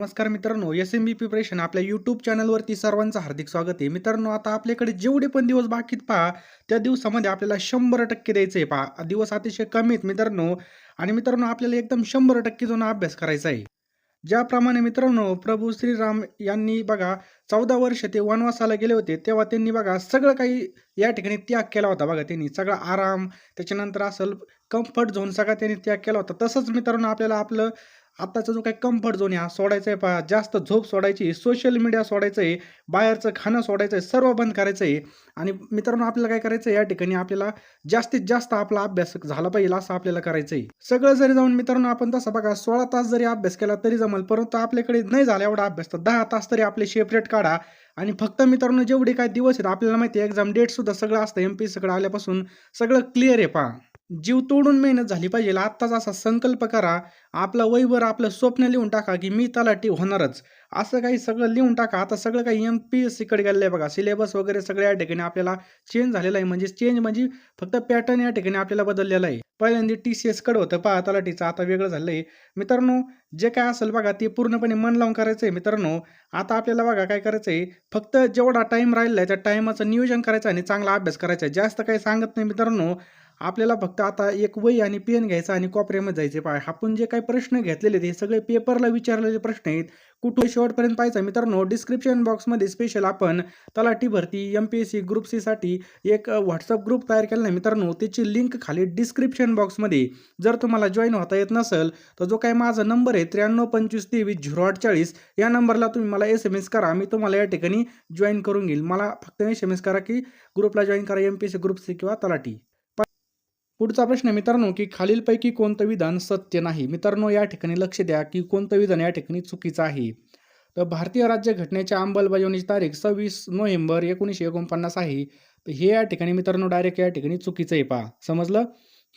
नमस्कार मित्रांनो, एस-एम-बी प्रिपरेशन आपल्या यूट्यूब चॅनलवरती सर्वांचं हार्दिक स्वागत आहे. मित्रांनो, आता आपल्याकडे जेवढे पण दिवस बाकी आहेत पहा, त्या दिवसामध्ये आपल्याला 100% द्यायचं आहे पहा. दिवस अतिशय कमी आहेत मित्रांनो आणि मित्रांनो आपल्याला एकदम 100% जो ना अभ्यास करायचा आहे. ज्याप्रमाणे मित्रांनो प्रभू श्रीराम यांनी बघा 14 वर्ष ते वनवासाला गेले होते, तेव्हा त्यांनी बघा सगळं काही या ठिकाणी त्याग केला होता बघा त्यांनी. सगळा आराम, त्याच्यानंतर असेल कम्फर्ट झोन सगळा त्यांनी त्याग केला होता. तसंच मित्रांनो आपल्याला आपलं आत्ताचा जो काही कम्फर्ट झोन आहे हा सोडायचा आहे पहा. जास्त झोप सोडायची, सोशल मीडिया सोडायचं आहे, बाहेरचं खाणं सोडायचं आहे, सर्व बंद करायचं आहे. आणि मित्रांनो आपल्याला काय करायचं आहे या ठिकाणी आपल्याला जास्तीत जास्त आपला अभ्यास झाला पाहिजे असं आपल्याला करायचं आहे. सगळं जरी जाऊन मित्रांनो आपण तसं बघा 16 तास जरी अभ्यास केला तरी जमेल, परंतु आपल्याकडे नाही झाला एवढा अभ्यास तर 10 तास तरी आपले सेपरेट काढा. आणि फक्त मित्रांनो जेवढे काही दिवस आहेत आपल्याला माहिती आहे एक्झाम डेट सुद्धा सगळं असतं एम-पी-एससीकडे आल्यापासून सगळं क्लिअर आहे पहा. जीव तोडून मेहनत झाली पाहिजे. आत्ताच असा संकल्प करा. आपलं वयभर आपलं स्वप्न लिहून टाका, की मी तलाठी होणारच. असं काही सगळं लिहून टाका. आता सगळं काही एम-पी-एससीकडे गेलेलं आहे बघा. सिलेबस वगैरे सगळं या ठिकाणी आपल्याला चेंज झालेलं आहे. म्हणजे चेंज म्हणजे फक्त पॅटर्न या ठिकाणी आपल्याला बदललेला आहे. पहिल्यांदा टी-सी-एसकडे होतं पहा तलाठीचं, आता वेगळं झालं आहे. मित्रांनो जे काय असेल बघा ते पूर्णपणे मन लावून करायचं आहे मित्रांनो. आता आपल्याला बघा काय करायचं आहे, फक्त जेवढा टाईम राहिलेला आहे त्या टाईमाचं नियोजन करायचं आणि चांगला अभ्यास करायचा आहे. जास्त काही सांगत नाही मित्रांनो. आपल्याला फक्त आता एक वही आणि पेन घ्यायचा आणि कोपऱ्यामध्ये जायचे पहा. आपण जे काही प्रश्न घेतलेले आहेत हे सगळे पेपरला विचारलेले प्रश्न आहेत. कुठे शेवटपर्यंत पाहायचं मित्रांनो. डिस्क्रिप्शन बॉक्समध्ये स्पेशल आपण तलाठी भरती, एम-पी-एस-सी, ग्रुप सीसाठी एक WhatsApp ग्रुप तयार केला आहे मित्रांनो. त्याची लिंक खाली डिस्क्रिप्शन बॉक्समध्ये. जर तुम्हाला जॉइन होता येत नसेल तर जो काही माझा नंबर आहे 9325230840 या नंबरला तुम्ही मला SMS करा. मी तुम्हाला या ठिकाणी जॉइन करून घेईल. मला फक्त SMS करा की ग्रुपला जॉइन करा एम-पी-एस-सी, ग्रुप सी किंवा तलाठी. पुढचा प्रश्न आहे मित्रांनो, की खालीलपैकी कोणतं विधान सत्य नाही? मित्रांनो या ठिकाणी लक्ष द्या, की कोणतं विधान या ठिकाणी चुकीचं आहे. तर भारतीय राज्यघटनेच्या अंमलबजावणीची तारीख 26 नोव्हेंबर 1949 आहे. तर हे या ठिकाणी मित्रांनो डायरेक्ट या ठिकाणी चुकीचं आहे पहा. समजलं?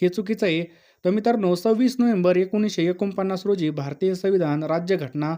हे चुकीचं आहे. तर मित्रांनो 26 नोव्हेंबर 1949 रोजी भारतीय संविधान राज्यघटना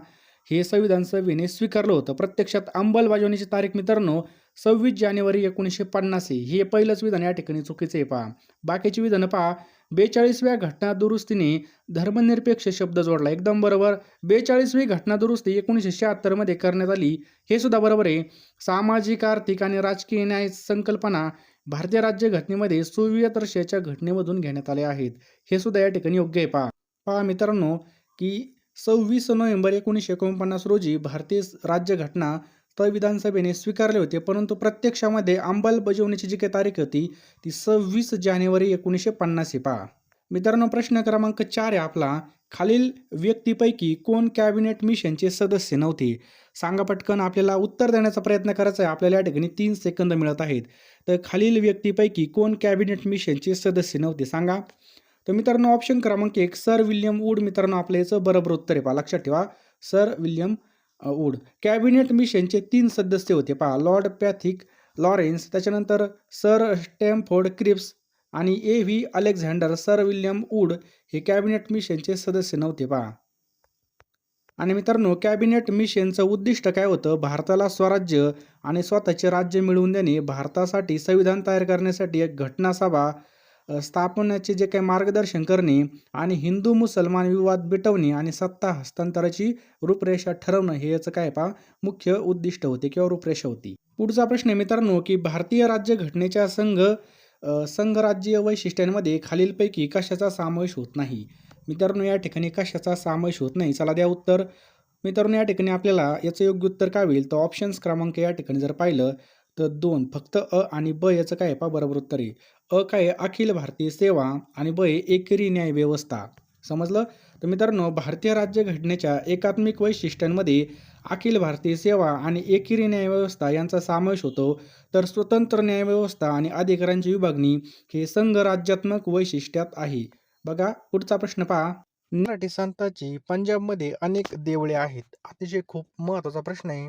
हे संविधान सभेने स्वीकारलं होतं. प्रत्यक्षात अंमलबजावणीची तारीख मित्रांनो 26 जानेवारी 1950 आहे. हे पहिलंच विधान या ठिकाणी चुकीचं आहे पहा. बाकीची विधानं पहा. 42व्या घटना दुरुस्तीने धर्मनिरपेक्ष शब्द जोडला. एकदम बरोबर. 42वी घटना दुरुस्ती 1976 मध्ये करण्यात आली. हे सुद्धा बरोबर आहे. सामाजिक, आर्थिक आणि राजकीय न्याय संकल्पना भारतीय राज्यघटनेमध्ये सोव्हिएत रशियाच्या घटनेमधून घेण्यात आल्या आहेत. हे सुद्धा या ठिकाणी योग्य आहे पहा. पहा मित्रांनो, की 26 नोव्हेंबर 1949 रोजी भारतीय राज्यघटना संविधान सभेने स्वीकारले होते, परंतु प्रत्यक्षामध्ये अंमलबजावणीची जी काही तारीख होती ती 26 जानेवारी 1950 आहे पहा. मित्रांनो प्रश्न क्रमांक 4 आहे आपला. खालील व्यक्तीपैकी कोण कॅबिनेट मिशनचे सदस्य नव्हते? सांगा पटकन. आपल्याला उत्तर देण्याचा प्रयत्न करायचा आहे. आपल्याला या ठिकाणी 3 सेकंद मिळत आहेत. तर खालील व्यक्तीपैकी कोण कॅबिनेट मिशनचे सदस्य नव्हते सांगा. तर मित्रांनो ऑप्शन क्रमांक 1 सर विल्यम वूड मित्रांनो आपलं याचं बरोबर उत्तर आहे पहा. लक्षात ठेवा. Sir William wood. कॅबिनेट मिशनचे 3 सदस्य होते पहा. लॉर्ड पॅथिक लॉरेन्स, त्याच्यानंतर सर स्टॅमफोर्ड क्रिप्स आणि A.V. Alexander. Sir William Wood हे कॅबिनेट मिशनचे सदस्य नव्हते पहा. आणि मित्रांनो कॅबिनेट मिशनचं उद्दिष्ट काय होतं? भारताला स्वराज्य आणि स्वतःचे राज्य मिळवून देणे, भारतासाठी संविधान तयार करण्यासाठी एक घटनासभा स्थापनेचे जे काही मार्गदर्शन करणे आणि हिंदू मुसलमान विवाद मिटवणे आणि सत्ता हस्तांतराची रूपरेषा ठरवणं हे याचं काय पहा मुख्य उद्दिष्ट होते किंवा रूपरेषा होती. पुढचा प्रश्न आहे मित्रांनो, की भारतीय राज्यघटनेच्या संघराज्य वैशिष्ट्यांमध्ये खालीलपैकी कशाचा समावेश होत नाही? मित्रांनो या ठिकाणी कशाचा समावेश होत नाही? चला द्या उत्तर. मित्रांनो या ठिकाणी आपल्याला याचं योग्य उत्तर काय होईल? तर ऑप्शन्स क्रमांक या ठिकाणी जर पाहिलं तर 2 फक्त अ आणि ब याचं काय आहे पहा बरोबर उत्तर आहे. अ काय आहे? अखिल भारतीय सेवा आणि ब आहे एकेरी न्याय व्यवस्था. समजलं? तर मित्रांनो भारतीय राज्यघटनेच्या एकात्मिक वैशिष्ट्यांमध्ये अखिल भारतीय सेवा आणि एकेरी न्याय व्यवस्था यांचा समावेश होतो. तर स्वतंत्र न्याय व्यवस्था आणि अधिकारांची विभागणी हे संघराज्यात्मक वैशिष्ट्यात आहे. बघा पुढचा प्रश्न पहा. मराठी संतांची पंजाबमध्ये अनेक देवळे आहेत. अतिशय खूप महत्त्वाचा प्रश्न आहे.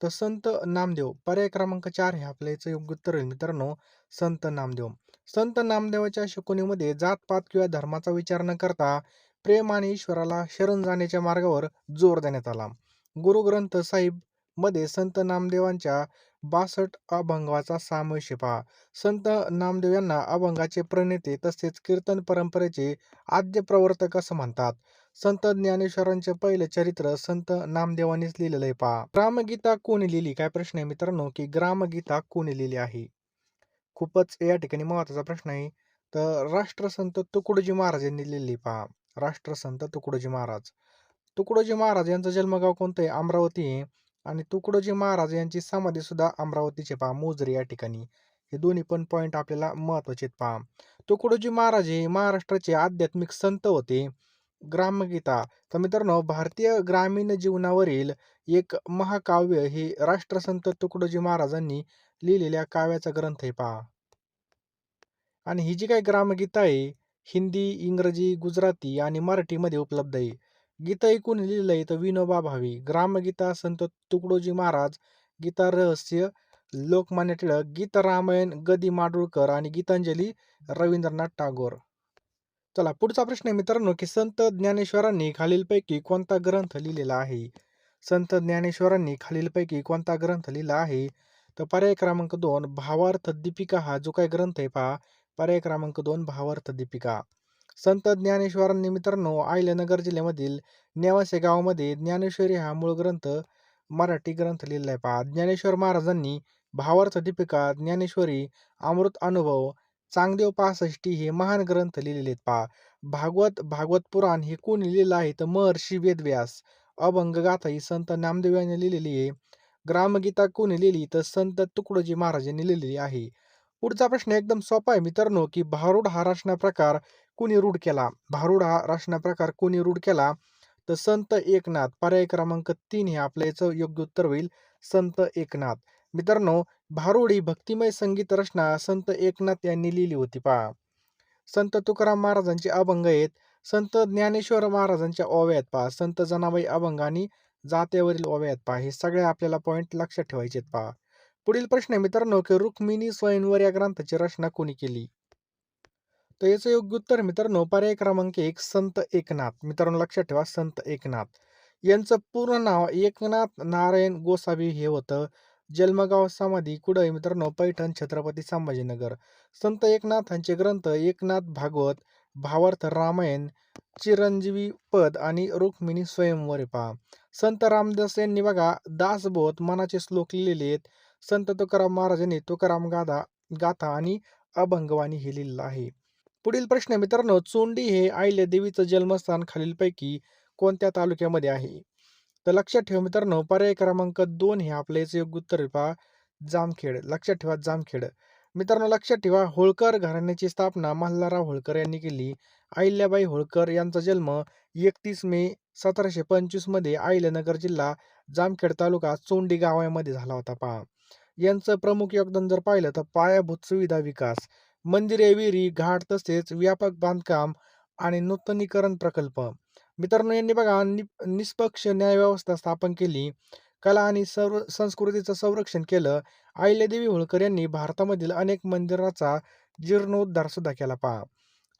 तर संत नामदेव पर्याय क्रमांक 4 हे आपल्या याचं योग्य उत्तर आहे मित्रांनो. संत नामदेव. संत नामदेवाच्या शिकवणीमध्ये जातपात किंवा धर्माचा विचार न करता प्रेम आणि ईश्वराला शरण जाण्याच्या मार्गावर जोर देण्यात आला. गुरु ग्रंथ साहिब मध्ये संत नामदेवांच्या 62 अभंगाचा समावेश आहे पहा. संत नामदेव यांना अभंगाचे प्रणेते तसेच कीर्तन परंपरेचे आद्य प्रवर्तक असं म्हणतात. संत ज्ञानेश्वरांचे पहिले चरित्र संत नामदेवांनीच लिहिलेलं आहे पहा. ग्रामगीता कोणी लिहिली? काय प्रश्न आहे मित्रांनो, की ग्रामगीता कोणी लिहिली आहे? खूपच या ठिकाणी महत्त्वाचा प्रश्न आहे. तर राष्ट्रसंत तुकडोजी महाराज यांनी लिहिली पहा. राष्ट्रसंत तुकडोजी महाराज. तुकडोजी महाराज यांचं जन्मगाव कोणतं आहे? अमरावती आहे. आणि तुकडोजी महाराज यांची समाधी सुद्धा अमरावतीचे पहा, मोजरी या ठिकाणी. हे दोन्ही पण पॉईंट आपल्याला महत्त्वाचे आहेत पहा. तुकडोजी महाराज हे महाराष्ट्राचे आध्यात्मिक संत होते. ग्रामगीता तर मित्रांनो भारतीय ग्रामीण जीवनावरील एक महाकाव्य हे राष्ट्रसंत तुकडोजी महाराजांनी लिहिलेल्या काव्याचा ग्रंथ आहे पहा. आणि ही जी काही ग्रामगीता आहे, हिंदी, इंग्रजी, गुजराती आणि मराठीमध्ये उपलब्ध आहे. गीता ऐकून लिहिलं आहे तर विनोबा भावे. ग्रामगीता संत तुकडोजी महाराज, गीता रहस्य लोकमान्य टिळक, गीता रामायण ग. दि. माडगूळकर आणि गीतांजली रवींद्रनाथ टागोर. चला पुढचा प्रश्न आहे मित्रांनो, की संत ज्ञानेश्वरांनी खालीलपैकी कोणता ग्रंथ लिहिलेला आहे? संत ज्ञानेश्वरांनी खालीलपैकी कोणता ग्रंथ लिहिला आहे? तर पर्याय क्रमांक 2 भावार्थ दीपिका हा जो काही ग्रंथ आहे पहा, पर्याय क्रमांक 2 भावार्थ दीपिका. संत ज्ञानेश्वरांनी मित्रांनो अहिल्यानगर जिल्ह्यामधील नेवासे गावामध्ये ज्ञानेश्वरी हा मूळ ग्रंथ मराठी ग्रंथ लिहिलेला आहे पहा. ज्ञानेश्वर महाराजांनी भावार्थ दीपिका, ज्ञानेश्वरी, अमृत अनुभव, चांगदेव पासष्टी हे महान ग्रंथ लिहिलेले आहेत पहा. भागवत पुराण हे कोणी लिहिलेलं आहे? तर महर्षी वेदव्यास. अभंगगाथा ही संत नामदेव यांनी लिहिलेली आहे. ग्रामगीता कोणी लिहिली? तर संत तुकडोजी महाराज यांनी लिहिलेली आहे. पुढचा प्रश्न एकदम सोपा आहे मित्रांनो, की भारुड हा रचना प्रकार कोणी रूढ केला? भारुड हा रचना प्रकार कोणी रूढ केला? तर संत एकनाथ. पर्याय क्रमांक 3 हे आपल्या याचं योग्य उत्तर होईल. संत एकनाथ. मित्रांनो भारुड ही भक्तिमय संगीत रचना संत एकनाथ यांनी लिहिली होती पहा. संत तुकाराम महाराजांचे अभंग आहेत. संत ज्ञानेश्वर महाराजांच्या ओव्या आहेत पहा. संत जनाबाई अभंग आणि जात्यावरील ओव्या आहेत पहा. हे सगळे आपल्याला पॉईंट लक्षात ठेवायचे आहेत पहा. पुढील प्रश्न आहे मित्रांनो, की रुक्मिणी स्वयंवर या ग्रंथाची रचना कोणी केली? तर याचं योग्य उत्तर मित्रांनो पर्याय क्रमांक 1 संत एकनाथ. मित्रांनो लक्षात ठेवा संत एकनाथ. यांचं पूर्ण नाव एकनाथ नारायण गोसावी हे होतं. जन्मगाव समाधी कुठं आहे मित्रांनो? पैठण छत्रपती संभाजीनगर. संत एकनाथांचे ग्रंथ एकनाथ भागवत, भावार्थ रामायण, चिरंजीवी पद आणि रुक्मिणी स्वयंवर आहे पहा. संत रामदास यांनी बघा दासबोध मनाचे श्लोक लिहिलेले आहेत. संत तुकाराम महाराजांनी तुकाराम गाथा आणि अभंगवाणी हे लिहिलेलं आहे. पुढील प्रश्न आहे मित्रांनो, चोंडी हे अहिल्यादेवीचं जन्मस्थान खालीलपैकी कोणत्या तालुक्यामध्ये आहे? तर लक्षात ठेवा मित्रांनो, पर्याय क्रमांक 2 हे आपलं याचं योग्य उत्तर आहे पहा, जामखेड. लक्षात ठेवा जामखेड. मित्रांनो लक्षात ठेवा होळकर घराण्याची स्थापना मल्हारराव होळकर यांनी केली. अहिल्याबाई होळकर यांचा जन्म 31 मे 1725 मध्ये अहिल्यानगर जिल्हा जामखेड तालुका चोंडी गावामध्ये झाला होता पहा. यांचं प्रमुख योगदान जर पाहिलं तर पायाभूत सुविधा विकास, मंदिरे, विहिरी, घाट तसेच व्यापक बांधकाम आणि नूतनीकरण प्रकल्प. मित्रांनो यांनी बघा निष्पक्ष न्यायव्यवस्था स्थापन केली. कला आणि संस्कृतीचं संरक्षण केलं. अहिल्यादेवी होळकर यांनी भारतामधील अनेक मंदिराचा जीर्णोद्धार सुद्धा केला पहा.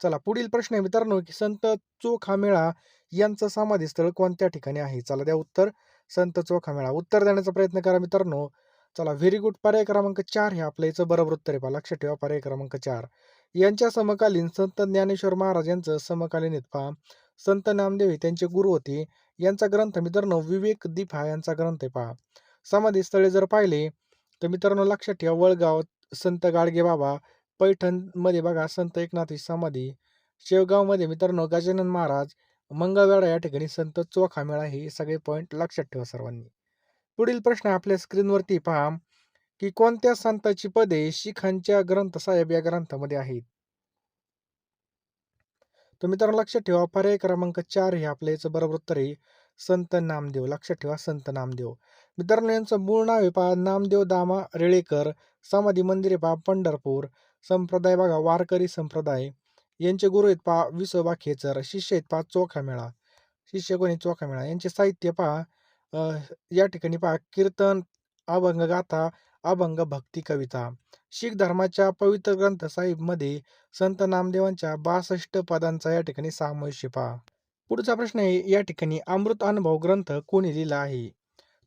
चला पुढील प्रश्न आहे मित्रांनो, की संत चोखामेळा यांचं समाधीस्थळ कोणत्या ठिकाणी आहे? चला द्या उत्तर. संत चोखामेळा. उत्तर देण्याचा प्रयत्न करा मित्रांनो. चला व्हेरी गुड. पर्याय क्रमांक 4 हे आपल्या याचं बरोबर उत्तर आहे पहा. लक्षात ठेवा पर्याय क्रमांक 4. यांच्या समकालीन संत ज्ञानेश्वर महाराज यांचं समकालीन आहेत पहा. संत नामदेव हे त्यांचे गुरु होते. यांचा ग्रंथ मित्रांनो विवेक दीप हा यांचा ग्रंथ आहे पहा. समाधी स्थळे जर पाहिले तर मित्रांनो लक्षात ठेवा वळगाव संत गाडगे बाबा, पैठणमध्ये बघा संत एकनाथी समाधी, शेवगावमध्ये मित्रांनो गजानन महाराज, मंगळवेढा या ठिकाणी संत चोखामेळा हे सगळे पॉईंट लक्षात ठेवा सर्वांनी. पुढील प्रश्न आपल्या स्क्रीनवरती पहा, की कोणत्या संतांची पदे शिखांच्या ग्रंथसाहेब या ग्रंथामध्ये आहेत? तर मित्रांनो लक्षात ठेवा पर्याय क्रमांक 4 हे आपल्या याचं बरोबर उत्तर आहे. संत नामदेव. लक्षात ठेवा संत नामदेव. मित्रांनो यांचं मूळ नाव आहे पहा नामदेव दामा रेळेकर. समाधी मंदिर आहे पहा पंढरपूर. संप्रदाय बघा वारकरी संप्रदाय. यांचे गुरु आहेत पहा विसोबा खेचर. शिष्य आहेत पहा चोखामेळा. शिष्य कोणी? चोखामेळा. यांचे साहित्य पहा या ठिकाणी पहा कीर्तन, अभंगगाथा, अभंग, भक्ती, कविता. शीख धर्माच्या पवित्र ग्रंथ साहिबमध्ये संत नामदेवांच्या 62 पदांचा या ठिकाणी समावेश आहे पहा. पुढचा प्रश्न आहे या ठिकाणी अमृत अनुभव ग्रंथ कोणी लिहिला आहे?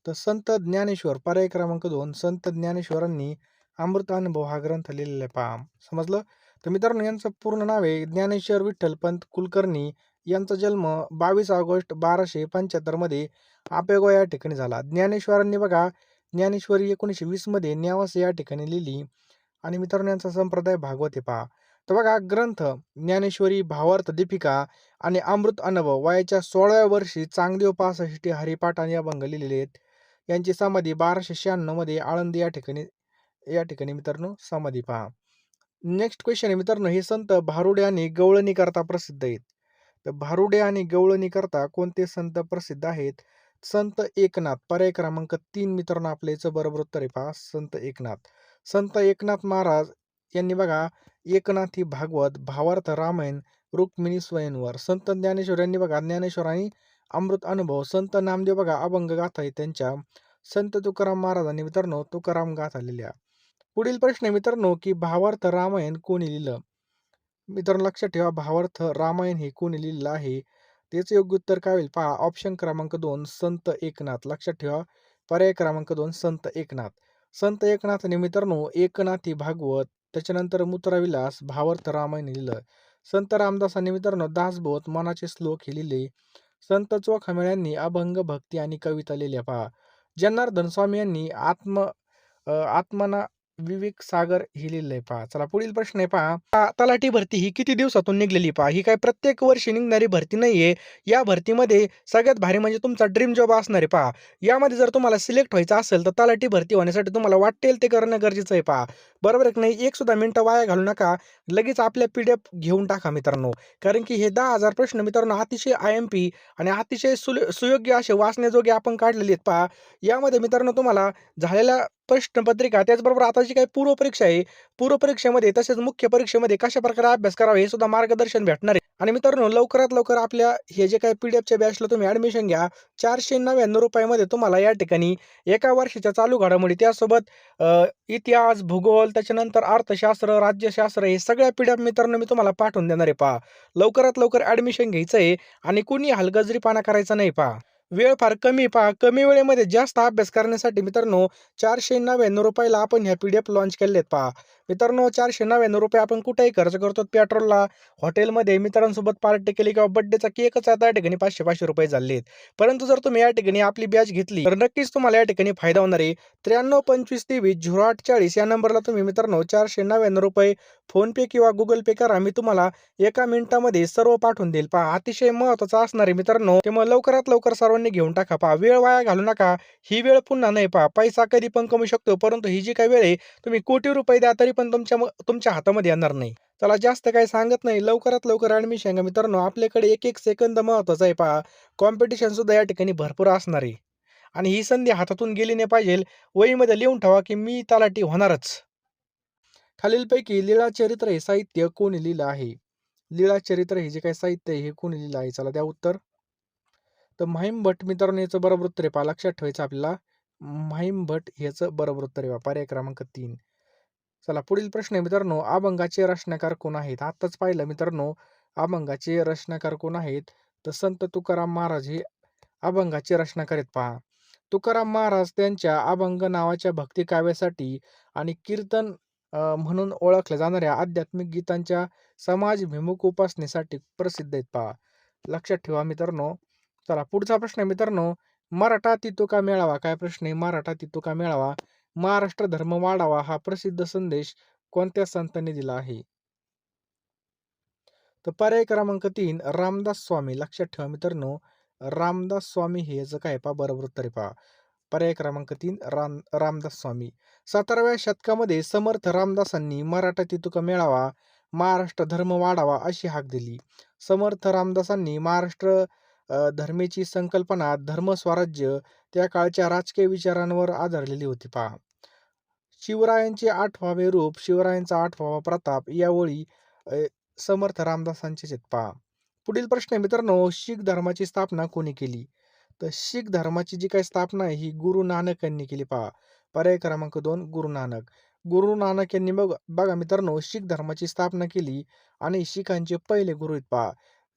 तर संत ज्ञानेश्वर. पर्याय क्रमांक 2 संत ज्ञानेश्वरांनी अमृत अनुभव हा ग्रंथ लिहिलेला आहे पहा. समजलं? तर मित्रांनो यांचं पूर्ण नाव आहे ज्ञानेश्वर विठ्ठल पंत कुलकर्णी यांचा जन्म 22 ऑगस्ट 1275 मध्ये आपेगाव या ठिकाणी झाला. ज्ञानेश्वरांनी बघा ज्ञानेश्वरी 1920 मध्ये नेवासे या ठिकाणी लिहिली आणि मित्रांनो यांचा संप्रदाय भागवत आहे पहा. तर बघा ग्रंथ ज्ञानेश्वरी, भावार्थ दीपिका आणि अमृत अनुभव वयाच्या 16व्या वर्षी चांगदेव पासष्टी हरिपाठ आणि अभंग लिहिलेले आहेत. यांची समाधी 1296 मध्ये आळंदी या ठिकाणी मित्रांनो समाधी पहा. नेक्स्ट क्वेश्चन आहे मित्रांनो, हे संत भारुडे आणि गवळणी करता प्रसिद्ध आहेत. तर भारुडे आणि गवळणी करता कोणते संत प्रसिद्ध आहेत? संत एकनाथ. पर्याय क्रमांक 3 मित्रांनो आपल्या याचं बरोबर उत्तर आहे पहा, संत एकनाथ. संत एकनाथ महाराज यांनी बघा एकनाथी भागवत, भावार्थ रामायण, रुक्मिणी स्वयंवर. संत ज्ञानेश्वर यांनी बघा ज्ञानेश्वर आणि अमृत अनुभव. संत नामदेव बघा अभंग गाथा आहे त्यांच्या. संत तुकाराम महाराजांनी मित्रांनो तुकाराम गाथा लिहिल्या. पुढील प्रश्न आहे मित्रांनो, की भावार्थ रामायण कोणी लिहिलं? मित्रांनो लक्षात ठेवा, भावार्थ रामायण हे कोणी लिहिलेलं आहे? त्याचं योग्य उत्तर काय होईल पहा, ऑप्शन क्रमांक 2 संत एकनाथ. लक्षात ठेवा, पर्याय क्रमांक 2 संत एकनाथ. संत एकनाथने मित्रांनो एकनाथी भागवत, त्याच्यानंतर मुद्राविलास, भावार्थ रामायण लिहिलं. संत रामदासांनी मित्रांनो दासबोध, मनाचे श्लोक हे लिहिले. संत चोखामेळ यांनी अभंग, भक्ती आणि कविता लिहिल्या पहा. जनार्दन स्वामी यांनी आत्मना विवेक सागर हे लिहिलंय पहा. चला पुढील प्रश्न आहे पहा, तलाठी भरती ही किती दिवसातून निघलेली पहा. ही काय प्रत्येक वर्षी निघणारी भरती नाहीये. या भरतीमध्ये सगळ्यात भारी म्हणजे तुमचा ड्रीम जॉब असणार आहे पहा. यामध्ये जर तुम्हाला सिलेक्ट व्हायचं असेल तर तलाठी भरती होण्यासाठी तुम्हाला वाटेल ते करणं गरजेचं आहे पहा. बरोबर आहे की नाही? एक सुद्धा मिनिटं वाया घालू नका. लगेच आपल्या PDF घेऊन टाका मित्रांनो. कारण की हे 10,000 प्रश्न मित्रांनो अतिशय IMP आणि अतिशय सुयोग्य असे वाचण्याजोगे आपण काढलेले आहेत पहा. यामध्ये मित्रांनो तुम्हाला झालेल्या प्रश्नपत्रिका, त्याचबरोबर आता जी काही पूर्वपरीक्षा आहे, पूर्वपरीक्षेमध्ये तसेच मुख्य परीक्षेमध्ये कशा प्रकारे अभ्यास करावा हे सुद्धा मार्गदर्शन भेटणार आहे. आणि मित्रांनो लवकरात लवकर आपल्या हे जे काही PDFच्या बॅचला तुम्ही ॲडमिशन घ्या. 499 रुपयामध्ये तुम्हाला या ठिकाणी एका वर्षाच्या चालू घडामोडी, त्यासोबत इतिहास, भूगोल, त्याच्यानंतर अर्थशास्त्र, राज्यशास्त्र हे सगळ्या PDF मित्रांनो मी तुम्हाला पाठवून देणार आहे पहा. लवकरात लवकर ॲडमिशन घ्यायचं आहे आणि कुणी हलगर्जीपणा करायचा नाही पहा. वेळ फार कमी पहा. कमी वेळेमध्ये जास्त अभ्यास करण्यासाठी मित्रांनो 499 रुपयाला आपण ह्या PDF लॉन्च केलेत पहा. मित्रांनो 499 रुपये आपण कुठेही खर्च करतो. पेट्रोलला, हॉटेलमध्ये मित्रांसोबत पार्टी केली किंवा बर्थडेचा केकच आता या ठिकाणी 500-500 रुपये झाले आहेत. परंतु जर तुम्ही या ठिकाणी आपली बॅच घेतली तर नक्कीच तुम्हाला या ठिकाणी फायदा होणार आहे. 93 25 23 0840 या नंबरला तुम्ही मित्रांनो 499 रुपये फोनपे किंवा गुगल पे करा. मी तुम्हाला एका मिनिटामध्ये सर्व पाठवून देईल पहा. अतिशय महत्त्वाचं असणार आहे मित्रांनो. त्यामुळे लवकरात लवकर सर्वांनी घेऊन टाका पहा. वेळ वाया घालू नका. ही वेळ पुन्हा नाही पहा. पैसा कधी पण कमवू शकतो, परंतु ही जी काही वेळ आहे तुम्ही कोटी रुपये द्या तरी पण तुमच्या हातामध्ये येणार नाही. चला जास्त काही सांगत नाही. लवकरात लवकर ॲडमिशन घ्या मित्रांनो. आपल्याकडे एक एक सेकंद महत्त्वाचा आहे पहा. कॉम्पिटिशन सुद्धा या ठिकाणी भरपूर असणार आहे आणि ही संधी हातातून गेली नाही पाहिजे. वहीमध्ये लिहून ठेवा की मी तलाठी होणारच. खालीलपैकी लीळाचरित्र हे साहित्य कोणी लिहिलं आहे? लीळाचरित्र हे जे काही साहित्य आहे हे कोणी लिहिलं आहे? चला द्या उत्तर. तर माहीम भट मित्रांनो याचं बरोबर उत्तर आहे पहा. लक्षात ठेवायचं आपल्याला. माहीम भट ह्याचं बरोबर उत्तर आहे पहा. पर्याय क्रमांक 3. चला पुढील प्रश्न आहे मित्रांनो, अभंगाचे रचनाकार कोण आहेत? आत्ताच पाहिलं मित्रांनो, अभंगाचे रचनाकार कोण आहेत? तर संत तुकाराम महाराज हे अभंगाचे रचनाकार आहेत पहा. तुकाराम महाराज त्यांच्या अभंग नावाच्या भक्ती काव्यासाठी आणि कीर्तन म्हणून ओळखल्या जाणाऱ्या आध्यात्मिक गीतांच्या समाजभिमुख उपासनेसाठी प्रसिद्ध आहेत पहा. लक्षात ठेवा मित्रांनो. चला पुढचा प्रश्न आहे मित्रांनो, मराठा तितुका मेळावा. काय प्रश्न आहे? मराठा तितुका मेळावा, महाराष्ट्र धर्म वाढावा हा प्रसिद्ध संदेश कोणत्या संतांनी दिला आहे? तर पर्याय क्रमांक 3 रामदास स्वामी. लक्षात ठेवा मित्रांनो, रामदास स्वामी हे याचं काय पहा बरोबर उत्तर आहे पहा. पर्याय क्रमांक 3 रामदास स्वामी. 17व्या शतकामध्ये समर्थ रामदासांनी मराठा तितुका मेळावा, महाराष्ट्र धर्म वाढावा अशी हाक दिली. समर्थ रामदासांनी महाराष्ट्र धर्मेची संकल्पना धर्मस्वराज्य त्या काळच्या राजकीय विचारांवर आधारलेली होती पहा. शिवरायांचे 8वावे रूप, शिवरायांचा 8वावा प्रताप या ओळी समर्थ रामदासांचेच आहेत पहा. पुढील प्रश्न आहे मित्रांनो, शीख धर्माची स्थापना कोणी केली? तर शीख धर्माची जी काही स्थापना आहे ही गुरु नानक यांनी केली पहा. पर्याय क्रमांक 2 गुरु नानक. गुरु नानक यांनी बघा मित्रांनो शीख धर्माची स्थापना केली आणि शीखांचे पहिले गुरु आहेत पहा.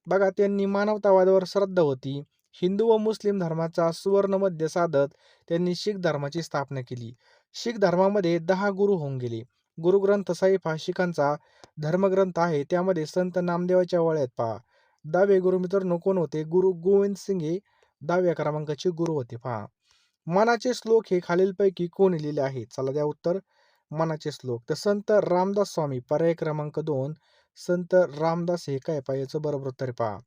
बघा त्यांनी मानवतावादावर श्रद्धा होती. हिंदू व मुस्लिम धर्माचा सुवर्ण मध्य साधत त्यांनी शीख धर्माची स्थापना केली. शीख धर्मामध्ये 10 गुरु होऊन गेले. गुरु ग्रंथ साहिब हा शीखांचा धर्मग्रंथ आहे. त्यामध्ये संत नामदेवाच्या ओळ्या आहेत पहा. दहावे गुरु मित्रांनो कोण होते? गुरु गोविंद सिंग हे 10व्या क्रमांकाचे गुरु होते पहा. मनाचे श्लोक हे खालीलपैकी कोणी लिहिले आहेत? चला द्या उत्तर. मनाचे श्लोक तर संत रामदास स्वामी, पर्याय क्रमांक 2. संत रामदास हे काय पहा याचं बरोबर उत्तर आहे पहा.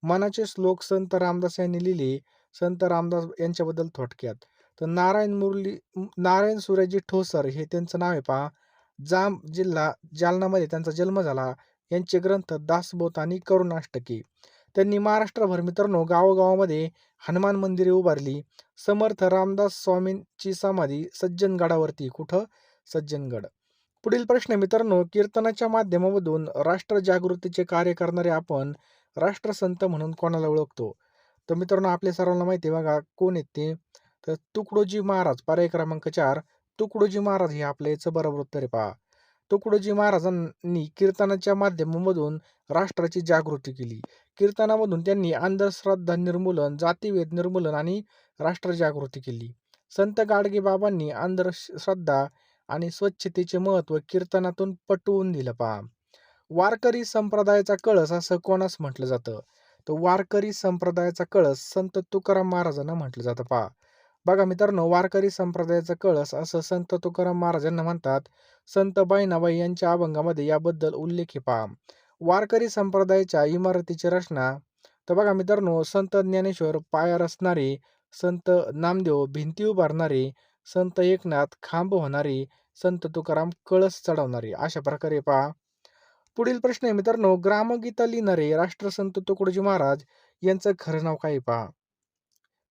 मनाचे श्लोक संत रामदास यांनी लिहिले. संत रामदास यांच्याबद्दल थोडक्यात तर नारायण सुर्याजी ठोसर हे त्यांचं नाव आहे पहा. जाम जिल्हा जालनामध्ये त्यांचा जन्म झाला. यांचे ग्रंथ दासबोध आणि करुणाष्टके. त्यांनी महाराष्ट्रभर मित्रांनो गावोगावामध्ये हनुमान मंदिरे उभारली. समर्थ रामदास स्वामींची समाधी सज्जनगडावरती. कुठं? सज्जनगड. पुढील प्रश्न मित्रांनो, कीर्तनाच्या माध्यमामधून राष्ट्र जागृतीचे कार्य करणारे आपण राष्ट्रसंत म्हणून कोणाला ओळखतो? तर मित्रांनो आपल्या सर्वांना माहिती आहे बघा कोण आहेत ते. तर तुकडोजी महाराज, पर्याय क्रमांक 4. तुकडोजी महाराज हे आपल्या याचं बरोबर उत्तर आहे पहा. तुकडोजी महाराजांनी कीर्तनाच्या माध्यमामधून राष्ट्राची जागृती केली. कीर्तनामधून त्यांनी अंधश्रद्धा निर्मूलन, जातीभेद निर्मूलन आणि राष्ट्र जागृती केली. संत गाडगे बाबांनी अंधश्रद्धा आणि स्वच्छतेचे महत्त्व कीर्तनातून पटवून दिलं पहा. वारकरी संप्रदायाचा कळस असं कोणास म्हटलं जातं? तर वारकरी संप्रदायाचा कळस संत तुकाराम महाराजांना म्हटलं जातं पहा. बघा मित्रांनो, वारकरी संप्रदायाचा कळस असं संत तुकाराम महाराजांना म्हणतात. संत बहिणाबाई यांच्या अभंगामध्ये याबद्दल उल्लेख आहे पहा. वारकरी संप्रदायाच्या इमारतीची रचना तर बघा मित्रांनो, संत ज्ञानेश्वर पाया रचणारे, संत नामदेव भिंती उभारणारे, संत एकनाथ खांब होणारे, संत तुकाराम कळस चढवणारे, अशा प्रकारे पहा. पुढील प्रश्न आहे मित्रांनो, ग्रामगीता लिहिणारे राष्ट्रसंत तुकडोजी महाराज यांचं खरं नाव काय पहा.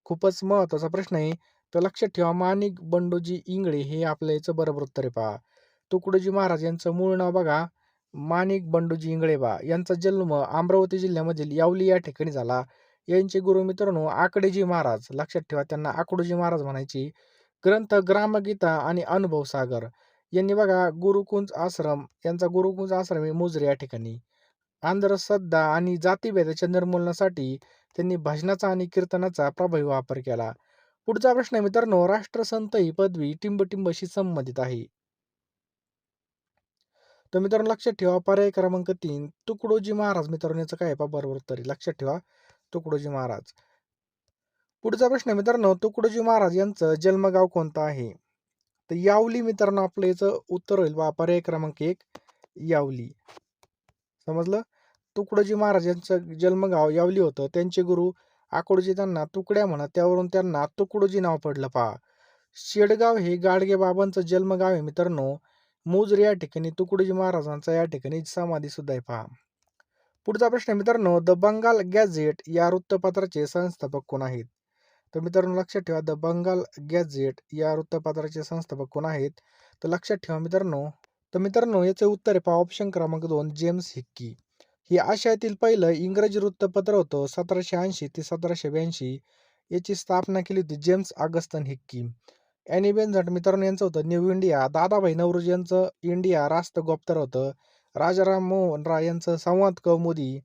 खूपच महत्वाचा प्रश्न आहे. तर लक्षात ठेवा, माणिक बंडोजी इंगळे हे आपल्या याचं बरोबर उत्तर आहे पहा. तुकडोजी महाराज यांचं मूळ नाव बघा माणिक बंडोजी इंगळे बा. यांचा जन्म अमरावती जिल्ह्यामधील यावली या ठिकाणी झाला. यांचे गुरु मित्रांनो आकडेजी महाराज. लक्षात ठेवा त्यांना आकडोजी महाराज म्हणायची. ग्रंथ ग्रामगीता आणि अनुभव सागर यांनी बघा गुरुकुंज आश्रम, यांचा गुरुकुंज आश्रम आहे मोजरे या ठिकाणी. अंधश्रद्धा आणि जातीभेदाच्या निर्मूलनासाठी त्यांनी भजनाचा आणि कीर्तनाचा प्रभावी वापर केला. पुढचा प्रश्न आहे मित्रांनो, राष्ट्रसंत ही पदवी टिंबटिंबशी संबंधित आहे. तर मित्रांनो लक्षात ठेवा, पर्याय क्रमांक 3 तुकडोजी महाराज. मित्रांनो याचं काय आहे बरोबर उत्तर आहे. लक्षात ठेवा तुकडोजी महाराज. पुढचा प्रश्न आहे मित्रांनो, तुकडोजी महाराज यांचं जन्मगाव कोणतं आहे? तर यावली. मित्रांनो आपलं याचं उत्तर होईल बा पर्याय क्रमांक 1 यावली. समजलं. तुकडोजी महाराज यांचं जन्मगाव यावली होतं. त्यांचे गुरु आकडोजी त्यांना तुकड्या म्हणत, त्यावरून त्यांना तुकडोजी नाव पडलं पहा. शेडगाव हे गाडगे बाबांचं जन्मगाव आहे मित्रांनो. मोजरे या ठिकाणी तुकडोजी महाराजांचा या ठिकाणी समाधी सुद्धा आहे पहा. पुढचा प्रश्न आहे मित्रांनो, द बंगाल गॅझेट या वृत्तपत्राचे संस्थापक कोण आहेत? तर मित्रांनो लक्षात ठेवा, द बंगाल गॅझेट या वृत्तपत्राचे संस्थापक कोण आहेत? तर लक्षात ठेवा मित्रांनो याचे उत्तर आहे पहा ऑप्शन क्रमांक 2 जेम्स हिक्की. हे आशियातील पहिलं इंग्रजी वृत्तपत्र होतं. 1780 ते 1782 याची स्थापना केली होती James Augustan Hickey. Annie Besant मित्रांनो यांचं होतं न्यू इंडिया. दादाभाई नौरोजी यांचं इंडिया रास्त गोप्तर होतं. राजाराम मोहन राय यांचं संवाद कौमुदी.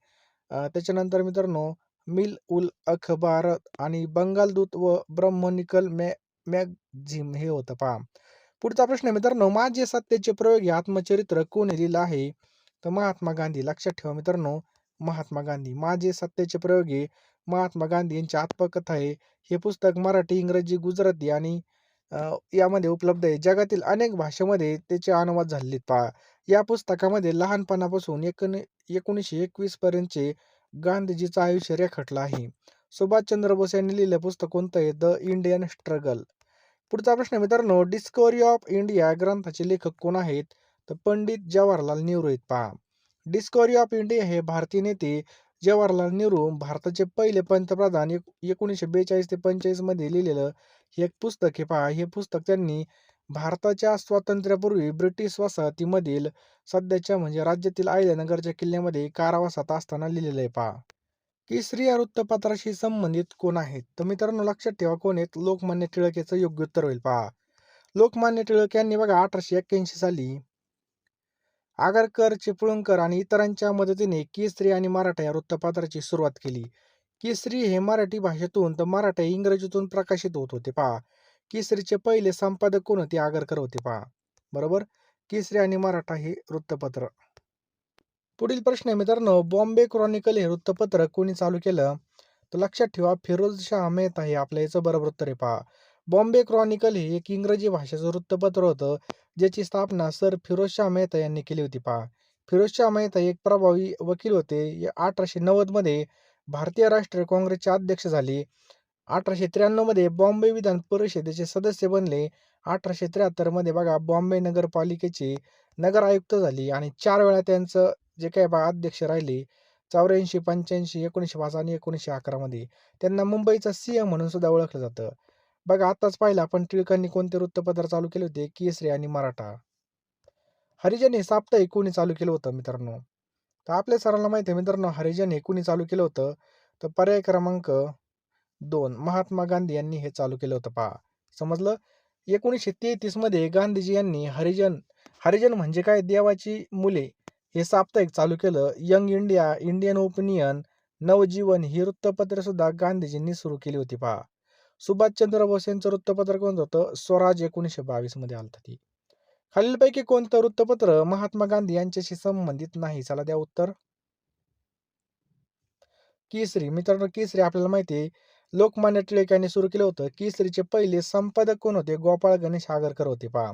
त्याच्यानंतर मित्रांनो मिल उल अखबार आणि बंगाल दूत व ब्रह्मनिकल मॅगझिम हे होतं पहा. पुढचा प्रश्न आहे मित्रांनो, माझे सत्याचे प्रयोग हे आत्मचरित्र कोणी लिहिलं आहे? तर महात्मा गांधी. लक्षात ठेवा मित्रांनो, महात्मा गांधी. माझे सत्याचे प्रयोग हे महात्मा गांधी यांची आत्मकथा आहे. हे पुस्तक मराठी, इंग्रजी, गुजराती आणि यामध्ये उपलब्ध आहे. जगातील अनेक भाषेमध्ये त्याचे अनुवाद झालेले पहा. या पुस्तकामध्ये लहानपणापासून 1921 पर्यंतचे गांधीजीचं आयुष्य रेखाटलं आहे. सुभाषचंद्र बोस यांनी लिहिलेलं पुस्तक कोणतं आहे? The Indian struggle. पुढचा प्रश्न मित्रांनो, डिस्कव्हरी ऑफ इंडिया ग्रंथाचे लेखक कोण आहेत? तर पंडित जवाहरलाल नेहरू आहेत पहा. डिस्कव्हरी ऑफ इंडिया हे भारतीय नेते जवाहरलाल नेहरू, भारताचे पहिले पंतप्रधान 1942 ते 45 मध्ये लिहिलेलं हे एक पुस्तक आहे पहा. हे पुस्तक त्यांनी भारताच्या स्वातंत्र्यापूर्वी ब्रिटिश वसाहतीमधील सध्याच्या म्हणजे राज्यातील अहिल्यानगरच्या किल्ल्यामध्ये कारावासात असताना लिहिलेलं आहे पहा. केसरी या वृत्तपत्राशी संबंधित कोण आहेत? तर मित्रांनो लक्षात ठेवा कोण आहेत? लोकमान्य टिळक याचं योग्य उत्तर होईल पहा. लोकमान्य टिळक यांनी बघा 1881 साली आगरकर, चिपळूणकर आणि इतरांच्या मदतीने केसरी आणि मराठा या वृत्तपत्राची सुरुवात केली. केसरी हे मराठी भाषेतून तर मराठा इंग्रजीतून प्रकाशित होत होते पहा. केसरीचे पहिले संपादक कोण होते? आगरकर होते पहा. बरोबर. केसरी आणि मराठा हे वृत्तपत्र. पुढील प्रश्न आहे मित्रांनो, बॉम्बे क्रॉनिकल हे वृत्तपत्र कोणी चालू केलं? तर लक्षात ठेवा, फिरोजशाह मेहता हे आपल्या याचं बरोबर उत्तर आहे पहा. बॉम्बे क्रॉनिकल हे एक इंग्रजी भाषेचं वृत्तपत्र होतं, ज्याची स्थापना सर फिरोजशाह मेहता यांनी केली होती पहा. फिरोजशाह मेहता एक प्रभावी वकील होते. 1890 मध्ये भारतीय राष्ट्रीय काँग्रेसचे अध्यक्ष झाले. 1893 मध्ये बॉम्बे विधान परिषदेचे सदस्य बनले. 1873 मध्ये बघा बॉम्बे नगरपालिकेचे नगर आयुक्त झाले आणि 4 वेळा त्यांचं जे काही अध्यक्ष राहिले 84, 85, 1905 आणि 1911 मध्ये. त्यांना मुंबईचा सिंह म्हणून सुद्धा ओळखलं जातं. बघा आत्ताच पाहिलं आपण टिळकांनी कोणते वृत्तपत्र चालू केले होते? केसरी आणि मराठा. हरिजन हे साप्ताहिक कोणी चालू केलं होतं मित्रांनो? तर आपल्या सर्वांना माहिती आहे मित्रांनो, हरिजन हे कोणी चालू केलं होतं? तर पर्याय क्रमांक 2 महात्मा गांधी यांनी हे चालू केलं होतं पहा. समजलं? 1933 मध्ये गांधीजी यांनी हरिजन हरिजन म्हणजे काय? देवाची मुले हे साप्ताहिक चालू केलं. यंग इंडिया, इंडियन ओपिनियन, नवजीवन ही वृत्तपत्रे सुद्धा गांधीजींनी सुरू केली होती पहा. सुभाषचंद्र बोस यांचं वृत्तपत्र कोणतं होतं? स्वराज 1922 मध्ये आलतं ती. खालीलपैकी कोणतं वृत्तपत्र महात्मा गांधी यांच्याशी संबंधित नाही? चला द्या उत्तर. केसरी. मित्रांनो केसरी आपल्याला माहिती आहे लोकमान्य टिळक यांनी सुरू केलं होतं. केसरीचे पहिले संपादक कोण होते? गोपाळ गणेश आगरकर होते पहा.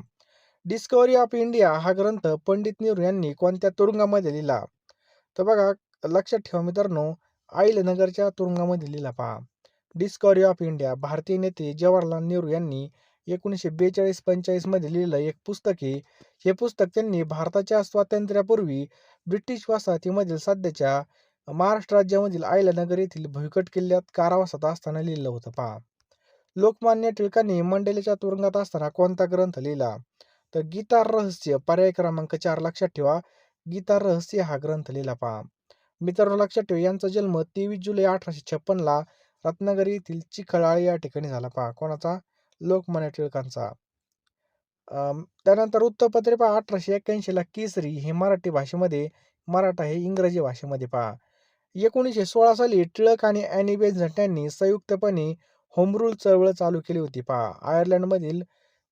डिस्कव्हरी ऑफ इंडिया हा ग्रंथ पंडित नेहरू यांनी कोणत्या तुरुंगामध्ये लिहिला? तर बघा लक्षात ठेवा मित्रांनो, नगरच्या तुरुंगामध्ये लिहिला पहा. डिस्कव्हरी ऑफ इंडिया भारतीय नेते जवाहरलाल नेहरू यांनी 1942-45 मध्ये लिहिलेलं एक पुस्तक आहे. हे पुस्तक त्यांनी भारताच्या स्वातंत्र्यापूर्वी ब्रिटिश वसाहतीमधील सध्याच्या महाराष्ट्र राज्यामधील नगर येथील भुईकोट किल्ल्यात कारावासात असताना लिहिलं होतं पहा. लोकमान्य टिळकांनी मंडेलेच्या तुरुंगात असताना कोणता ग्रंथ लिहिला? तर गीता रहस्य पर्याय क्रमांक 4 लक्षात ठेवा. गीता रहस्य हा ग्रंथ लिहिला पहा. मित्रांनो लक्षात ठेवा यांचा जन्म 23 जुलै 1856 ला रत्नागिरी येथील चिखलाळे या ठिकाणी झाला पहा. कोणाचा? लोकमान्य टिळकांचा. त्यानंतर वृत्तपत्रे पहा 1881 ला केसरी हे मराठी भाषेमध्ये, मराठा हे इंग्रजी भाषेमध्ये पहा. 1916 साली टिळक आणि ॲनी बेझंट यांनी संयुक्तपणे होम रूल चळवळ चालू केली होती पहा. आयर्लंडमधील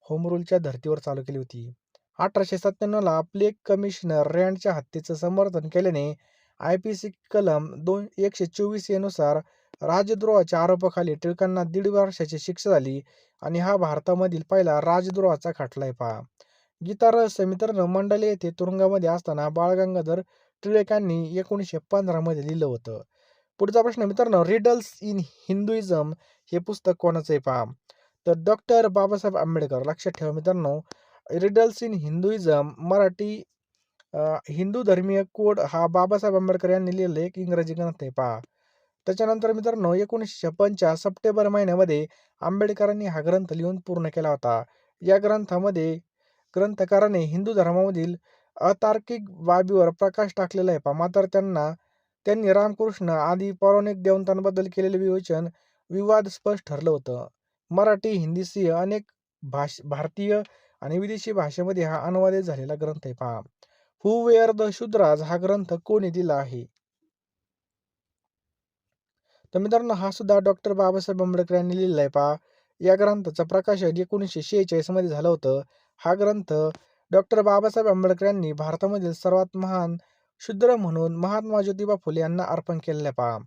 होम रूलच्या धर्तीवर चालू केली होती. 1897 ला प्लेग कमिशनर रँडच्या हत्येचं समर्थन केल्याने IPC कलम 124 नुसार राजद्रोहाच्या आरोपाखाली टिळकांना 1.5 वर्षाची शिक्षा झाली आणि हा भारतामधील पहिला राजद्रोहाचा खटला आहे पहा. गीता रहस्य मित्रांनो मंडाले येथे तुरुंगामध्ये असताना बाळ गंगाधर टिळकांनी 1915 मध्ये लिहिलं होतं. पुढचा प्रश्न मित्रांनो, रिडल्स इन हिंदुइझम हे पुस्तक कोणाचं आहे पहा? तर डॉक्टर बाबासाहेब आंबेडकर. लक्षात ठेवा मित्रांनो, riddles in Hinduism Marathi Hindu धर्मीय कोड हा बाबासाहेब आंबेडकर यांनी लिहिलेला एक इंग्रजी ग्रंथ आहे पहा. त्याच्यानंतर मित्रांनो 1956 सप्टेंबर महिन्यामध्ये आंबेडकरांनी हा ग्रंथ लिहून पूर्ण केला होता. या ग्रंथामध्ये ग्रंथकाराने हिंदू धर्मामधील अतार्किक बाबीवर प्रकाश टाकलेला आहे पहा. मात्र त्यांनी रामकृष्ण आदी पौराणिक देवतांबद्दल केलेले विवेचन विवादास्पद ठरलं होतं. मराठी, हिंदीसह अनेक भारतीय आणि विदेशी भाषेमध्ये हा अनुवादित झालेला ग्रंथ आहे पहा. हू वेअर द शूद्राज हा ग्रंथ कोणी दिला आहे? तर मित्रांनो हा सुद्धा डॉक्टर बाबासाहेब आंबेडकर यांनी लिहिलेला आहे पहा. या ग्रंथाचं प्रकाशन 1946 मध्ये झालं होतं. हा ग्रंथ डॉक्टर बाबासाहेब आंबेडकर यांनी भारतामधील सर्वात महान शूद्र म्हणून महात्मा ज्योतिबा फुले यांना अर्पण केलेला आहे पहा.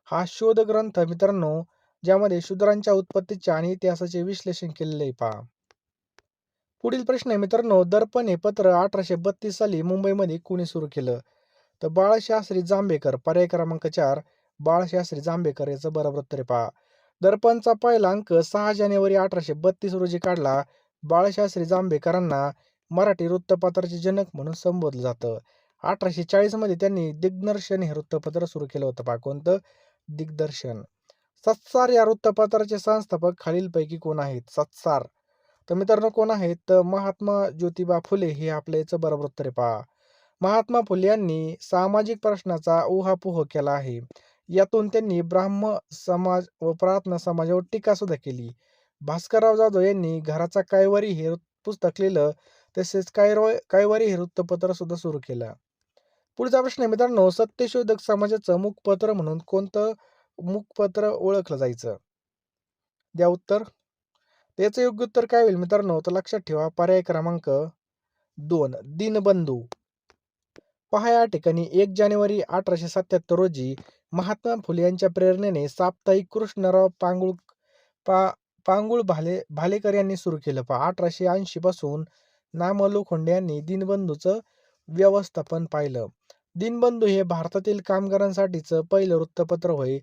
हा शोध ग्रंथ मित्रांनो ज्यामध्ये शूद्रांच्या उत्पत्तीचे आणि इतिहासाचे विश्लेषण केलेले आहे पहा. पुढील प्रश्न आहे मित्रांनो, दर्पण हे पत्र 1832 साली मुंबईमध्ये कोणी सुरू केलं? तर बाळशास्त्री जांभेकर. पर्याय क्रमांक 4 बाळशास्त्री जांभेकर याचं बरोबर उत्तर आहे पहा. दर्पणचा पहिला अंक 6 जानेवारी 1832 रोजी काढला. बाळशास्त्री जांभेकरांना मराठी वृत्तपत्राचे जनक म्हणून संबोधलं जातं. 1840 मध्ये त्यांनी दिग्दर्शन हे वृत्तपत्र सुरू केलं होतं पहा. कोणतं? दिग्दर्शन. सत्सार या वृत्तपत्राचे संस्थापक खालीलपैकी कोण आहेत? सत्सार. तर मित्रांनो कोण आहेत? तर महात्मा ज्योतिबा फुले हे आपल्या याचं बरोबर उत्तर आहे पहा. महात्मा फुले यांनी सामाजिक प्रश्नाचा उहापोह केला आहे. यातून त्यांनी ब्राह्म समाज व प्रार्थना समाजावर टीका सुद्धा केली. भास्करराव जाधव यांनी घराचा कैवारी हे पुस्तक लिहिलं. तसेच कैवारी हे वृत्तपत्र सुद्धा सुरू केलं. पुढचा प्रश्न आहे मित्रांनो, सत्यशोधक समाजाचं मुखपत्र म्हणून कोणतं मुखपत्र ओळखलं जायचं? द्या उत्तर. त्याचं योग्य उत्तर काय होईल मित्रांनो? तर लक्षात ठेवा पर्याय क्रमांक 2 दीनबंधू. पहा या ठिकाणी 1 जानेवारी 1877 रोजी महात्मा फुले यांच्या प्रेरणेने साप्ताहिक कृष्णराव पांगुळ भालेकर यांनी सुरू केलं. 1880 पासून लोखंडे यांनी दीनबंधूचं व्यवस्थापन पाहिलं. दीनबंधू हे भारतातील कामगारांसाठीचं पहिलं वृत्तपत्र होय.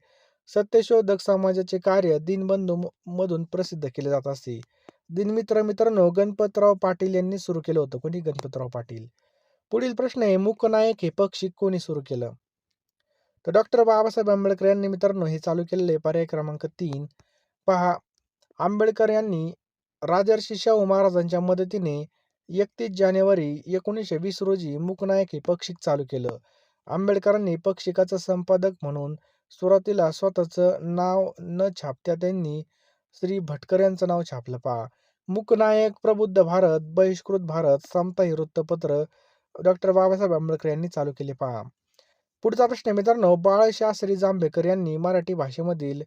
सत्यशोधक समाजाचे कार्य दीनबंधू मधून प्रसिद्ध केले जात असे. मित्रांनो, गणपतराव पाटील यांनी सुरू केलं होतं. कोणी? गणपतराव पाटील. पुढील प्रश्न आहे, मूकनायक हे पक्षी कोणी सुरू केलं? तर डॉक्टर बाबासाहेब आंबेडकर यांनी मित्रांनो हे चालू केलेले आहे. पर्याय क्रमांक 3. पहा, आंबेडकर यांनी राजर्षी शाहू महाराजांच्या मदतीने 31 जानेवारी 1920 रोजी मूकनायक हे पक्षिक चालू केलं. आंबेडकरांनी पक्षिकाचा संपादक म्हणून सुरुवातीला स्वतःचं नाव न छापता त्यांनी श्री भटकर यांचं नाव छापलं. पहा, मूकनायक, प्रबुद्ध भारत, बहिष्कृत भारत, समता हे वृत्तपत्र डॉक्टर बाबासाहेब आंबेडकर यांनी चालू केले. पहा, पुढचा प्रश्न आहे मित्रांनो, बाळशास्त्री जांभेकर यांनी मराठी भाषेमधील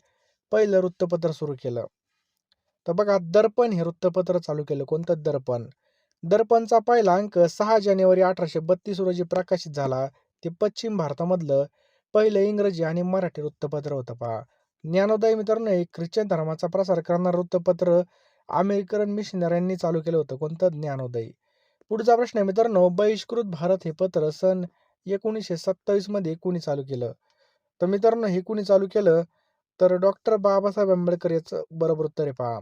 पहिलं वृत्तपत्र सुरू केलं. तर बघा, दर्पण हे वृत्तपत्र चालू केलं. कोणतं? दर्पण. दर्पणचा पहिला अंक 6 जानेवारी 1832 रोजी प्रकाशित झाला. ते पश्चिम भारतामधलं पहिलं इंग्रजी आणि मराठी वृत्तपत्र होतं. पहा, ज्ञानोदय मित्रांनो एक ख्रिश्चन धर्माचा प्रसार करणारं वृत्तपत्र अमेरिकन मिशनऱ्यांनी चालू केलं होतं. कोणतं? ज्ञानोदय. पुढचा प्रश्न आहे मित्रांनो, बहिष्कृत भारत हे पत्र सन 1927 मध्ये कोणी चालू केलं? तर मित्रांनो हे कोणी चालू केलं? तर डॉक्टर बाबासाहेब आंबेडकर याचं बरोबर उत्तर आहे. पहा,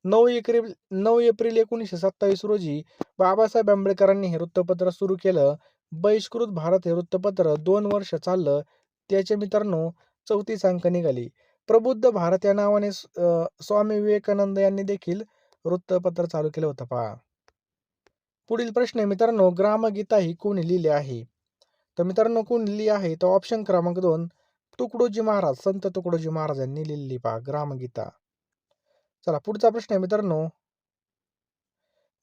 9 एप्रिल 1927 रोजी बाबासाहेब आंबेडकरांनी हे वृत्तपत्र सुरू केलं. बहिष्कृत भारत हे वृत्तपत्र 2 वर्ष चाललं. त्याचे मित्रांनो 34 अंक निघाली. प्रबुद्ध भारत या नावाने स्वामी विवेकानंद यांनी देखील वृत्तपत्र चालू केलं होतं. पहा, पुढील प्रश्न आहे मित्रांनो, ग्रामगीता ही कोणी लिहिली आहे? तर मित्रांनो कोण लिहिली आहे? तर ऑप्शन क्रमांक 2, तुकडोजी महाराज, संत तुकडोजी महाराज यांनी लिहिलेली. पहा, ग्रामगीता. चला, पुढचा प्रश्न आहे मित्रांनो,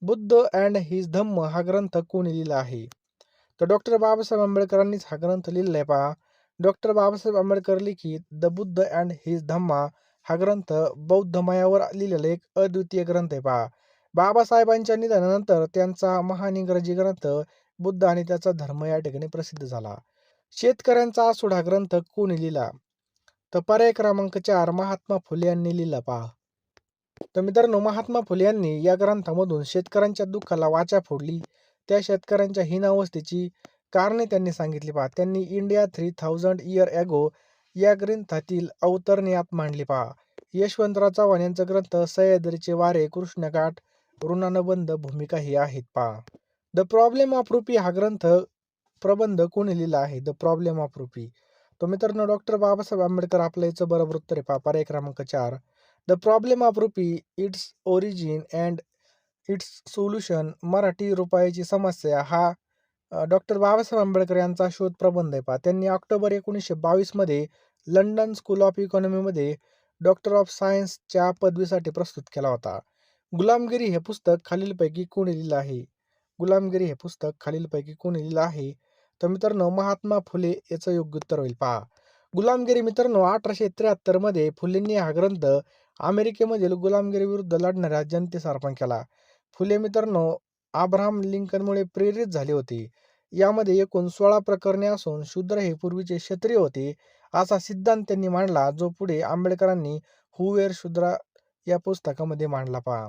बुद्ध अँड हिज धम्म हा ग्रंथ कोणी लिहिला आहे? तर डॉक्टर बाबासाहेब आंबेडकरांनीच हा ग्रंथ लिहिलेला आहे. पहा, डॉक्टर बाबासाहेब आंबेडकर लिखित द बुद्ध अँड हिज धम्मा हा ग्रंथ बौद्ध मयावर लिहिलेला एक अद्वितीय ग्रंथ आहे. पहा, बाबासाहेबांच्या निधनानंतर त्यांचा महान इंग्रजी ग्रंथ बुद्ध आणि त्याचा धर्म या ठिकाणी प्रसिद्ध झाला. शेतकऱ्यांचा आसूड हा ग्रंथ कोणी लिहिला? तर पर्याय क्रमांक 4, महात्मा फुले यांनी लिहिला. पहा, तर मित्रांनो महात्मा फुले यांनी या ग्रंथामधून शेतकऱ्यांच्या दुःखाला वाचा फोडली. त्या शेतकऱ्यांच्या हीनावस्थेची कारणे त्यांनी सांगितली. पहा, त्यांनी इंडिया 3000 इयर ॲगो या ग्रंथातील अवतरण्यात मांडली. पहा, यशवंतराव चव्हाण यांचा ग्रंथ सह्याद्रीचे वारे, कृष्णघाट, ऋणानुबंध भूमिका हे आहेत. पहा, द प्रॉब्लेम ऑफ रुपी हा ग्रंथ प्रबंध कोणी लिहिला आहे? The problem of rupee. तो मित्रांनो डॉक्टर बाबासाहेब आंबेडकर आपलं याचं बरोबर उत्तर आहे. पहा, पर्याय क्रमांक 4, the problem of rupee, its origin and it's solution, Marathi रुपयाची समस्या हा डॉक्टर बाबासाहेब आंबेडकर यांचा शोध प्रबंध आहे. पहा, त्यांनी ऑक्टोबर 1922 मध्ये लंडन स्कूल ऑफ इकॉनॉमीमध्ये डॉक्टर ऑफ सायन्सच्या पदवीसाठी प्रस्तुत केला होता. गुलामगिरी हे पुस्तक खालीलपैकी कोणी लिहिलं आहे? गुलामगिरी हे पुस्तक खालीलपैकी कोणी लिहिलं आहे? तर मित्रांनो महात्मा फुले याचं योग्य उत्तर होईल. पहा, गुलामगिरी मित्रांनो 1873 मध्ये फुलेंनी हा ग्रंथ अमेरिकेमधील गुलामगिरी विरुद्ध लढणाऱ्या जनतेस अर्पण केला. फुले मित्रांनो अब्राहम लिंकनमुळे प्रेरित झाले होते. यामध्ये एकूण 16 प्रकरणे असून शूद्र हे पूर्वीचे क्षत्रिय होते असा सिद्धांत त्यांनी मांडला, जो पुढे आंबेडकरांनी हू वेअर शूद्रा या पुस्तकामध्ये मांडला. पहा,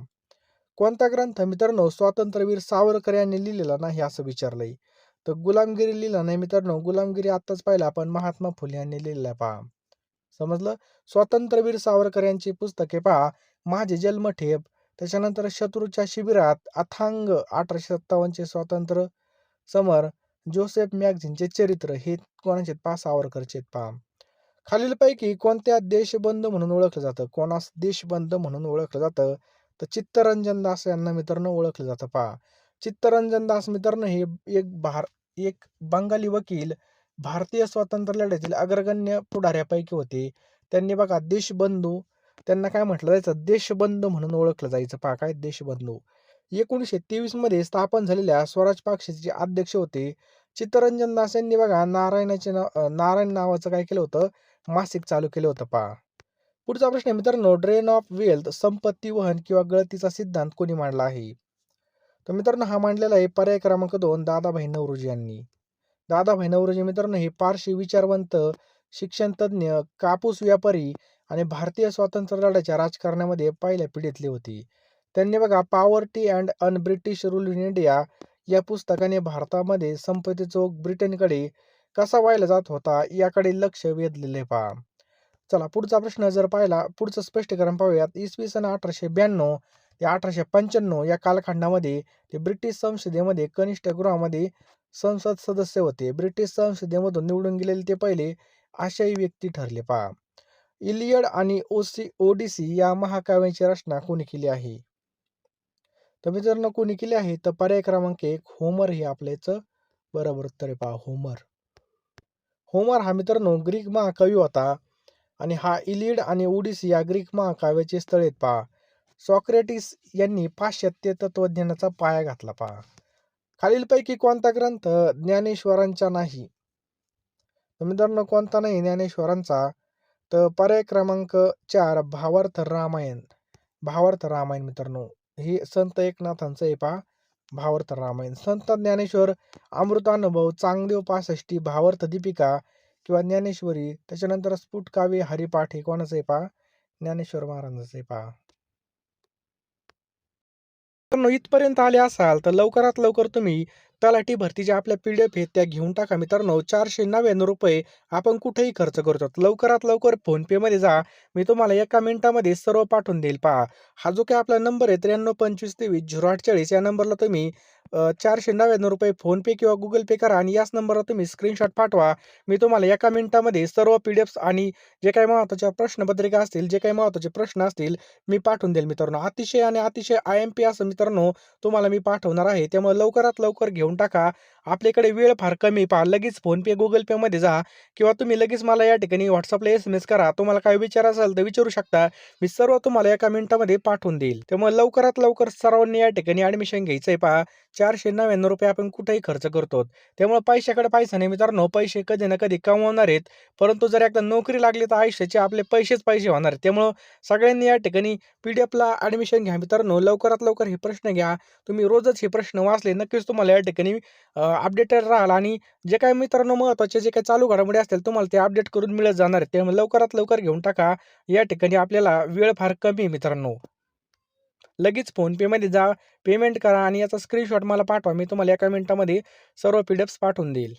कोणता ग्रंथ मित्रांनो स्वातंत्र्यवीर सावरकर यांनी लिहिलेला नाही असं विचारलंय? तर गुलामगिरी लिहिला नाही मित्रांनो. गुलामगिरी आत्ताच पाहिला आपण, महात्मा फुले यांनी लिहिलेला. पहा, समजलं? स्वातंत्र्यवीर सावरकर यांची पुस्तके पहा, माझे जन्मठेप, त्याच्यानंतर शत्रूच्या शिबिरात, अथांग, 1857 स्वातंत्र्य समर, जोसेफ मॅगझिनचे चरित्र हे कोणाचे? पहा, सावरकरचे. पहा, खालीलपैकी कोणत्या देशबंधू म्हणून ओळखलं जातं? कोणास देशबंधू म्हणून ओळखलं जातं? तर चित्तरंजन दास यांना मित्रांनो ओळखलं जातं. पहा, चित्तरंजन दास मित्रांनो हे एक बंगाली वकील भारतीय स्वातंत्र्य लढ्यातील अग्रगण्य पुढाऱ्यापैकी होते. त्यांनी बघा देशबंधू, त्यांना काय म्हटलं जायचं? देशबंधू म्हणून ओळखलं जायचं. पहा, काय? देशबंधू. 1923 मध्ये स्थापन झालेल्या स्वराज पक्षाचे अध्यक्ष होते. चित्तरंजन दास यांनी बघा नारायण नावाचं काय केलं होतं? मासिक चालू केलं होतं. पहा, पुढचा प्रश्न आहे मित्रांनो, ड्रेन ऑफ वेल्थ, संपत्ती वहन किंवा गळतीचा सिद्धांत कोणी मांडला आहे? तर मित्रांनो हा मांडलेला आहे पर्याय क्रमांक 2, दादाभाई नौरोजी यांनी. दादाभाई नौरोजी मित्रांनो हे पारशी विचारवंत, शिक्षणतज्ञ, कापूस व्यापारी आणि भारतीय स्वातंत्र्य लढ्याच्या राजकारणामध्ये पहिल्या पिढीतले होते. त्यांनी बघा poverty and un British rule in India या पुस्तकाने भारतामध्ये संपत्तीचा ओघ ब्रिटनकडे कसा वाहिला जात होता याकडे लक्ष वेधलेले पहा. चला पुढचा प्रश्न जर पाहिला, पुढचं स्पष्टीकरण पाहूयात. इसवी सन 1892 ते 1895 या कालखंडामध्ये ते ब्रिटिश संसदेमध्ये कनिष्ठ गृहामध्ये संसद सदस्य होते. ब्रिटिश संसदेमधून निवडून गेलेले ते पहिले आशियाई व्यक्ती ठरले पहा. इलियड आणि ओडिसी या महाकाव्यांची रचना कोणी केली आहे? तर मित्रांनो कोणी केली आहे? तर पर्याय क्रमांक 1 होमर हे आपल्याचं बरोबर उत्तर आहे पहा, होमर. होमर हा मित्रांनो ग्रीक महाकवी होता आणि हा इलियड आणि ओडिसी या ग्रीक महाकाव्याचे स्थळ आहेत पहा. सॉक्रेटिस यांनी पाश्चात्य तत्वज्ञानाचा पाया घातला पहा. खालीलपैकी कोणता ग्रंथ ज्ञानेश्वरांचा नाही? तर मित्रांनो कोणता नाही ज्ञानेश्वरांचा? तर पर्याय क्रमांक 4 भावार्थ रामायण. भावार्थ रामायण मित्रांनो ही संत एकनाथांचं आहे पहा, भावार्थ रामायण. संत ज्ञानेश्वर अमृतानुभव, चांगदेव पासष्टी, भावार्थ दीपिका किंवा ज्ञानेश्वरी, त्याच्यानंतर स्फुट काव्य हरिपाठ हे कोणाचं आहे पहा? ज्ञानेश्वर महाराजांचं आहे पहा. मित्रांनो इथपर्यंत आले असाल तर लवकरात लवकर तुम्ही तलाठी भरतीच्या आपल्या PDF आहेत त्या घेऊन टाका मित्रांनो. 499 रुपये आपण कुठेही खर्च करतो. लवकरात लवकर फोनपेमध्ये जा, मी तुम्हाला एका मिनिटामध्ये सर्व पाठवून देईल पहा. हा जो काही आपला नंबर आहे 9325230840 या नंबरला तुम्ही 499 रुपये फोनपे किंवा गुगल पे करा आणि याच नंबरला तुम्ही स्क्रीनशॉट पाठवा. मी तुम्हाला एका मिनिटामध्ये सर्व PDFs आणि जे काही महत्त्वाच्या प्रश्नपत्रिका असतील, जे काही महत्त्वाचे प्रश्न असतील मी पाठवून देईल मित्रांनो. अतिशय आणि अतिशय IMP असं मित्रांनो तुम्हाला मी पाठवणार आहे. त्यामुळे लवकरात लवकर घेऊन टाका. आपल्याकडे वेळ फार कमी पहा. लगेच फोनपे, गुगल पेमध्ये जा किंवा तुम्ही लगेच मला या ठिकाणी WhatsAppला SMS करा. तुम्हाला काय विचार असेल तर विचारू शकता. मी सर्व तुम्हाला एका मिनिटामध्ये पाठवून देईल. त्यामुळे लवकरात लवकर सर्वांनी या ठिकाणी ॲडमिशन घ्यायचं आहे पहा. 499 रुपये आपण कुठेही खर्च करतो. त्यामुळे पैशाकडे पैसा नाही मित्रांनो. पैसे कधी ना कधी कमवणार आहेत. परंतु जर एकदा नोकरी लागली तर आयुष्याचे आपले पैसेच पैसे होणार आहेत. त्यामुळं सगळ्यांनी या ठिकाणी PDFला ॲडमिशन घ्या मित्रांनो. लवकरात लवकर हे प्रश्न घ्या. तुम्ही रोजच हे प्रश्न वाचले नक्कीच तुम्हाला या ठिकाणी अपडेटेड राहाल आणि जे काही मित्रांनो महत्त्वाचे जे काही चालू घडामोडी असतील तुम्हाला ते अपडेट करून मिळत जाणार आहेत. त्यामुळे लवकरात लवकर घेऊन टाका. या ठिकाणी आपल्याला वेळ फार कमी आहे मित्रांनो. लगेच फोनपेमध्ये जा, पेमेंट करा आणि याचा स्क्रीनशॉट मला पाठवा. मी तुम्हाला एका मिनिटामध्ये सर्व PDFs पाठवून देईल.